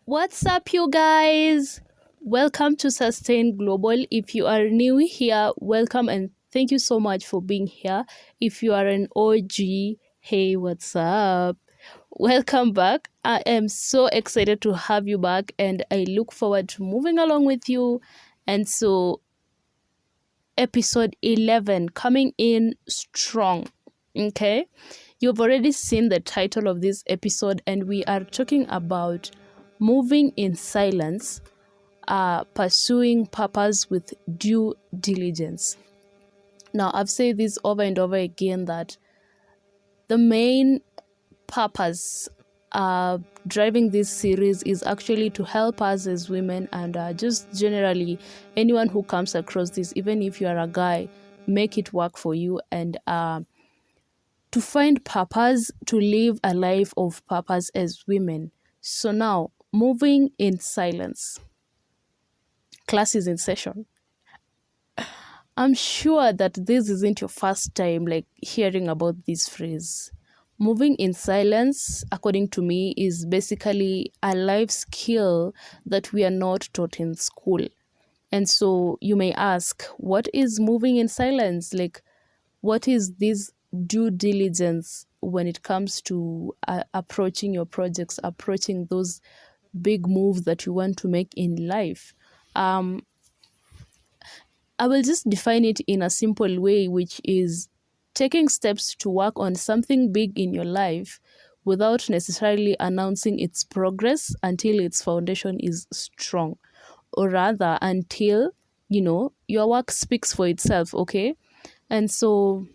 What's up, you guys? Welcome to Sustain Global. If you are new here, welcome and thank you so much for being here. If you are an OG, hey, what's up? Welcome back. I am so excited to have you back and I look forward to moving along with you. And so, episode 11 coming in strong. Okay, you've already seen the title of this episode, and we are talking about moving in silence, pursuing purpose with due diligence. Now, I've said this over and over again that the main purpose driving this series is actually to help us as women and just generally anyone who comes across this, even if you are a guy, make it work for you and to find purpose, to live a life of purpose as women. So now, moving in silence. Class is in session. I'm sure that this isn't your first time like hearing about this phrase. Moving in silence, according to me, is basically a life skill that we are not taught in school. And so you may ask, what is moving in silence? Like, what is this due diligence when it comes to approaching your projects, approaching those big moves that you want to make in life? I will just define it in a simple way, which is taking steps to work on something big in your life without necessarily announcing its progress until its foundation is strong, or rather, until your work speaks for itself, okay? And so,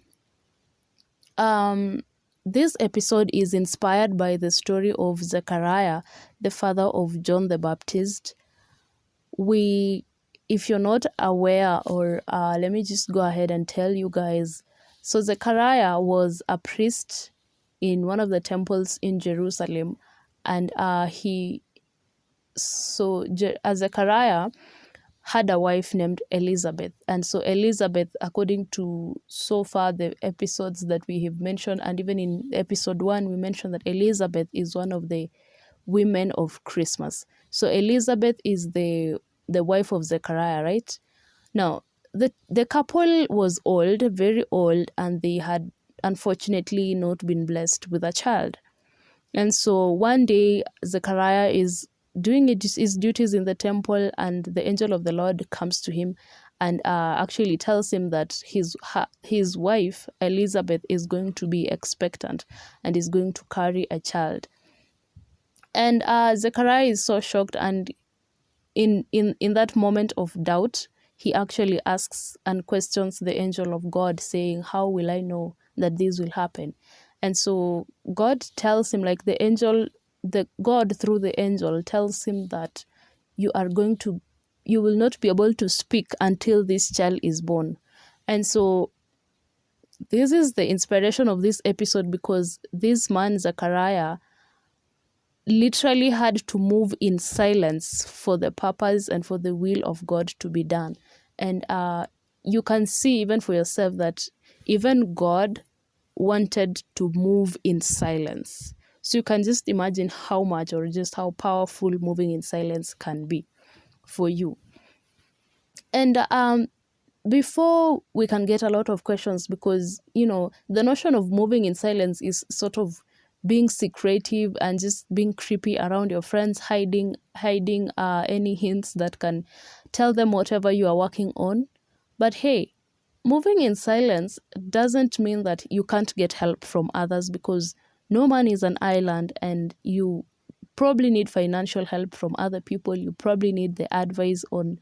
this episode is inspired by the story of Zechariah, the father of John the Baptist. If you're not aware, or let me just go ahead and tell you guys. So Zechariah was a priest in one of the temples in Jerusalem, and Zechariah had a wife named Elizabeth. And so Elizabeth, according to so far the episodes that we have mentioned, and even in episode 1, we mentioned that Elizabeth is one of the women of Christmas. So Elizabeth is the wife of Zechariah, right? Now, the couple was old, very old, and they had unfortunately not been blessed with a child. And so one day, Zechariah is doing his duties in the temple, and the angel of the Lord comes to him and actually tells him that his wife, Elizabeth, is going to be expectant and is going to carry a child. And Zechariah is so shocked, and in that moment of doubt, he actually asks and questions the angel of God, saying, how will I know that this will happen? And so God tells him, like God through the angel tells him that you will not be able to speak until this child is born. And so this is the inspiration of this episode, because this man Zechariah literally had to move in silence for the purpose and for the will of God to be done. And you can see even for yourself that even God wanted to move in silence. So you can just imagine how much or just how powerful moving in silence can be for you. And before we can get a lot of questions, because the notion of moving in silence is sort of being secretive and just being creepy around your friends, hiding any hints that can tell them whatever you are working on. But hey, moving in silence doesn't mean that you can't get help from others, because no man is an island, and you probably need financial help from other people. You probably need the advice on,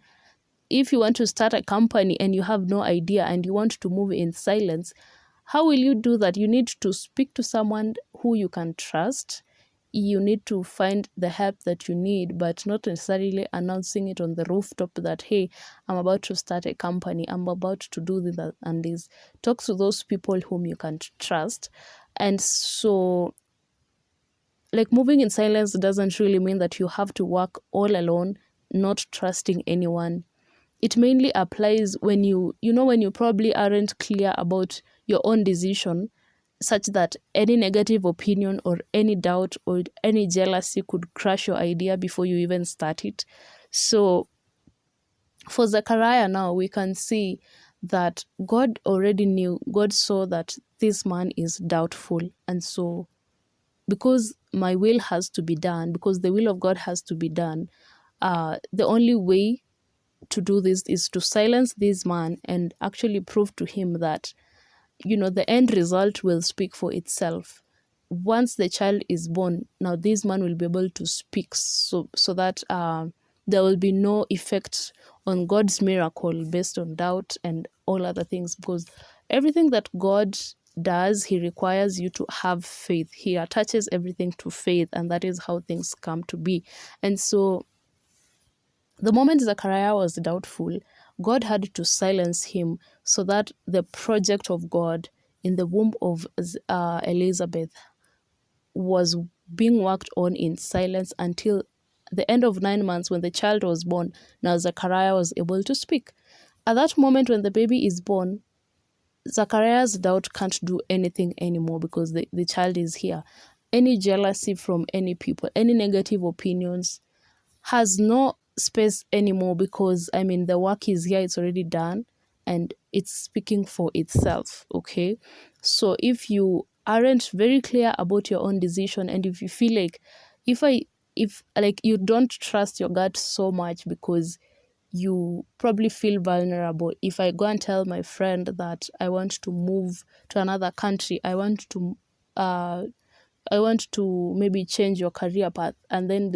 if you want to start a company and you have no idea and you want to move in silence, how will you do that? You need to speak to someone who you can trust. You need to find the help that you need, but not necessarily announcing it on the rooftop that, hey, I'm about to start a company, I'm about to do this and this. Talk to those people whom you can trust. And so, like, moving in silence doesn't really mean that you have to work all alone, not trusting anyone. It mainly applies when you probably aren't clear about your own decision. such that any negative opinion or any doubt or any jealousy could crush your idea before you even start it. So for Zechariah now, we can see that God already knew, God saw that this man is doubtful. And so, because my will has to be done, because the will of God has to be done, the only way to do this is to silence this man and actually prove to him that, the end result will speak for itself. Once the child is born, now this man will be able to speak, so that there will be no effect on God's miracle based on doubt and all other things, because everything that God does, he requires you to have faith. He attaches everything to faith, and that is how things come to be. And so the moment Zechariah was doubtful, God had to silence him so that the project of God in the womb of Elizabeth was being worked on in silence until the end of 9 months, when the child was born. Now Zechariah was able to speak. At that moment, when the baby is born, Zachariah's doubt can't do anything anymore because the child is here. Any jealousy from any people, any negative opinions has no space anymore, because the work is here, it's already done, and it's speaking for itself. Okay, so if you aren't very clear about your own decision, and if you feel like, if like you don't trust your gut so much because you probably feel vulnerable. If I go and tell my friend that I want to move to another country, I want to maybe change your career path, and then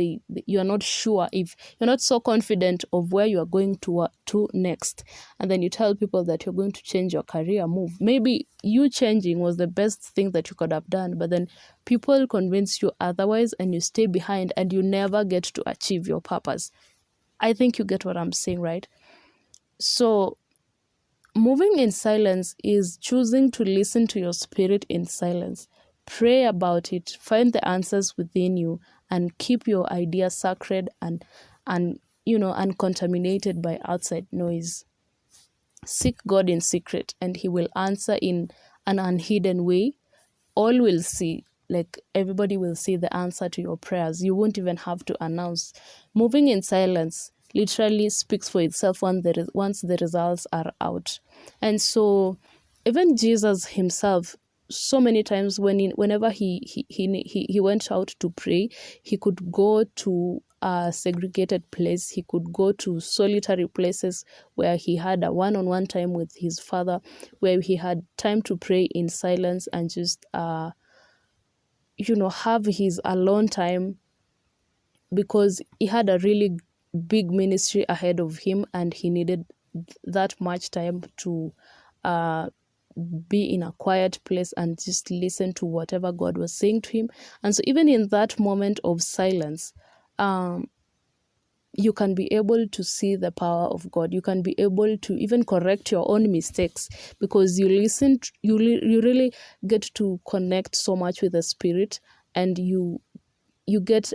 you are not sure, if you're not so confident of where you are going to next, and then you tell people that you're going to change your career move. Maybe you changing was the best thing that you could have done, but then people convince you otherwise, and you stay behind, and you never get to achieve your purpose. I think you get what I'm saying, right? So moving in silence is choosing to listen to your spirit in silence. Pray about it, find the answers within you, and keep your ideas sacred and uncontaminated by outside noise. Seek God in secret, and he will answer in an unhidden way. All will see, like everybody will see the answer to your prayers. You won't even have to announce. Moving in silence literally speaks for itself once the results are out. And so even Jesus himself, so many times whenever he went out to pray, he could go to a segregated place, he could go to solitary places where he had a one-on-one time with his father, where he had time to pray in silence and just have his alone time, because he had a really big ministry ahead of him, and he needed that much time to uh, be in a quiet place and just listen to whatever God was saying to him. And so even in that moment of silence, you can be able to see the power of God. You can be able to even correct your own mistakes, because you listen, you really get to connect so much with the Spirit, and you get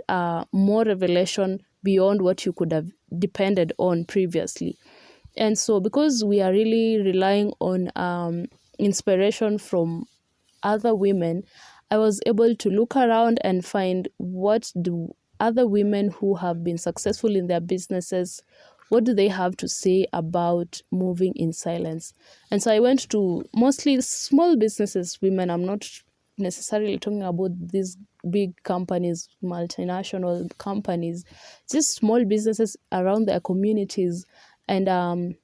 more revelation beyond what you could have depended on previously. And so because we are really relying on inspiration from other women, I was able to look around and find, what do other women who have been successful in their businesses, what do they have to say about moving in silence? And so I went to mostly small businesses, women. I'm not necessarily talking about these big companies, multinational companies, just small businesses around their communities. And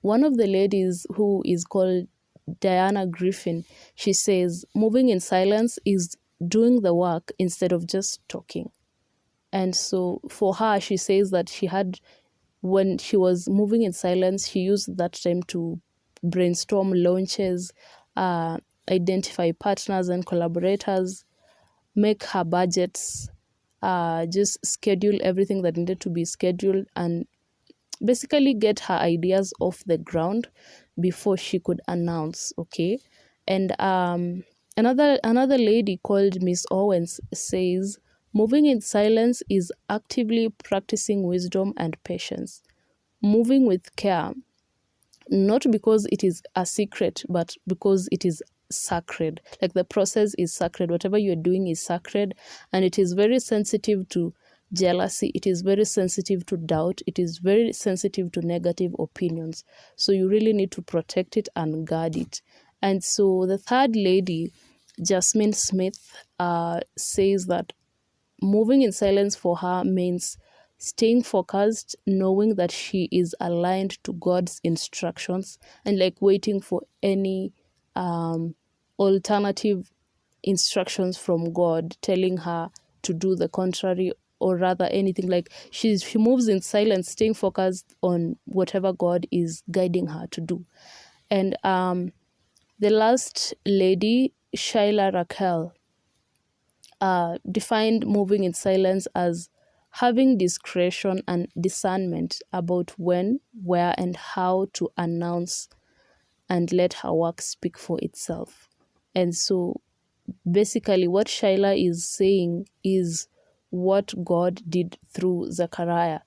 one of the ladies, who is called Diana Griffin, she says moving in silence is doing the work instead of just talking. And so for her, she says that when she was moving in silence, she used that time to brainstorm launches, identify partners and collaborators, make her budgets, just schedule everything that needed to be scheduled, and basically get her ideas off the ground before she could announce. Okay. And another lady called Miss Owens says moving in silence is actively practicing wisdom and patience, moving with care, not because it is a secret, but because it is sacred. Like the process is sacred. Whatever you're doing is sacred, and it is very sensitive to jealousy. It is very sensitive to doubt. It is very sensitive to negative opinions. So you really need to protect it and guard it. And so the third lady, Jasmine Smith, says that moving in silence for her means staying focused, knowing that she is aligned to God's instructions, and like waiting for any alternative instructions from God telling her to do the contrary, or rather anything. Like she moves in silence, staying focused on whatever God is guiding her to do. And the last lady, Shaila Raquel, defined moving in silence as having discretion and discernment about when, where, and how to announce and let her work speak for itself. And so basically, what Shaila is saying is what God did through Zechariah.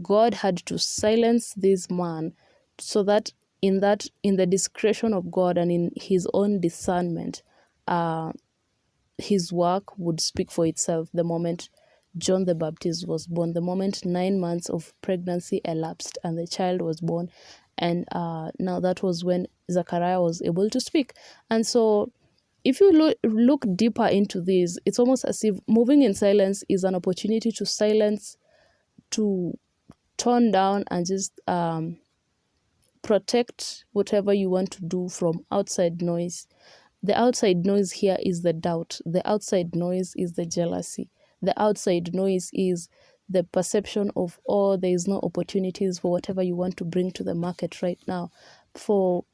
God had to silence this man so that in the discretion of God and in his own discernment, his work would speak for itself the moment John the Baptist was born, the moment 9 months of pregnancy elapsed and the child was born. And now that was when Zechariah was able to speak. And so if you look deeper into this, it's almost as if moving in silence is an opportunity to silence, to tone down and just protect whatever you want to do from outside noise. The outside noise here is the doubt. The outside noise is the jealousy. The outside noise is the perception of, oh, there is no opportunities for whatever you want to bring to the market right now. For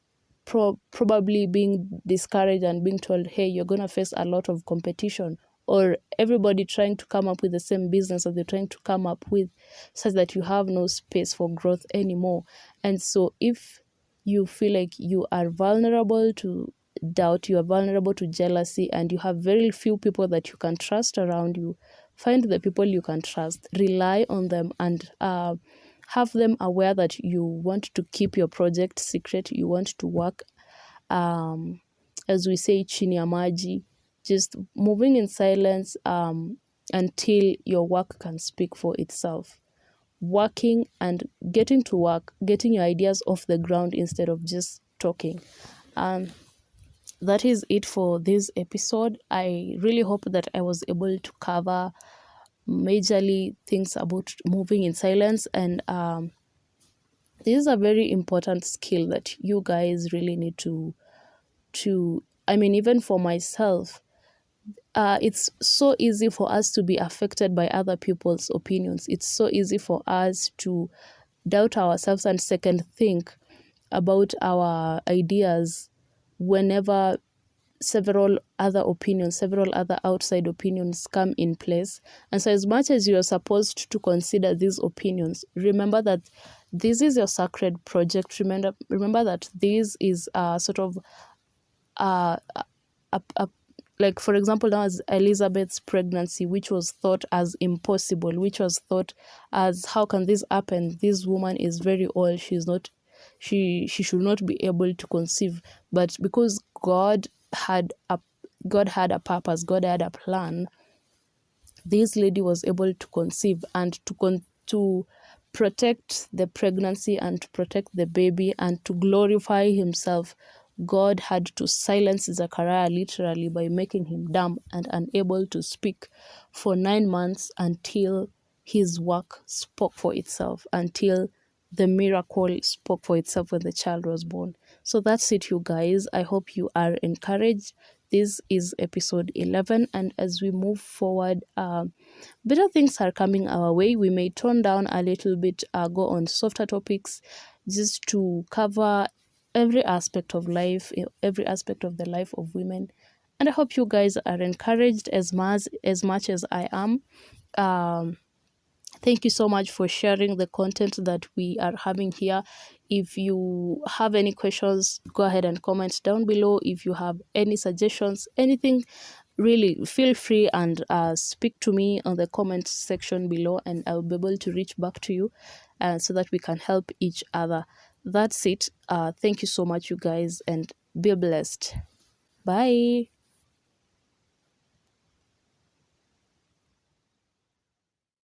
probably being discouraged and being told, hey, you're going to face a lot of competition, or everybody trying to come up with the same business that they're trying to come up with, such that you have no space for growth anymore. And so if you feel like you are vulnerable to doubt, you are vulnerable to jealousy, and you have very few people that you can trust around you, find the people you can trust, rely on them, and have them aware that you want to keep your project secret, you want to work, as we say, chini ya maji, just moving in silence until your work can speak for itself. Working and getting to work, getting your ideas off the ground instead of just talking. That is it for this episode. I really hope that I was able to cover majorly things about moving in silence, and this is a very important skill that you guys really need to I mean, even for myself, it's so easy for us to be affected by other people's opinions. It's so easy for us to doubt ourselves and second think about our ideas whenever several other opinions, several other outside opinions come in place. And so as much as you're supposed to consider these opinions, remember that this is your sacred project. Remember that this is sort of like, for example, now as Elizabeth's pregnancy, which was thought as impossible, which was thought as, how can this happen? This woman is very old. She should not be able to conceive. But because God had a purpose, God had a plan, this lady was able to conceive and to protect the pregnancy and to protect the baby and to glorify himself. God had to silence Zechariah literally by making him dumb and unable to speak for 9 months until his work spoke for itself, until the miracle spoke for itself when the child was born. So that's it, you guys. I hope you are encouraged. This is episode 11, and as we move forward, better things are coming our way. We may tone down a little bit, go on softer topics, just to cover every aspect of life, every aspect of the life of women. And I hope you guys are encouraged as much as I am. Thank you so much for sharing the content that we are having here. If you have any questions, go ahead and comment down below. If you have any suggestions, anything, really feel free and speak to me on the comment section below, and I'll be able to reach back to you so that we can help each other. That's it. Thank you so much, you guys, and be blessed. Bye.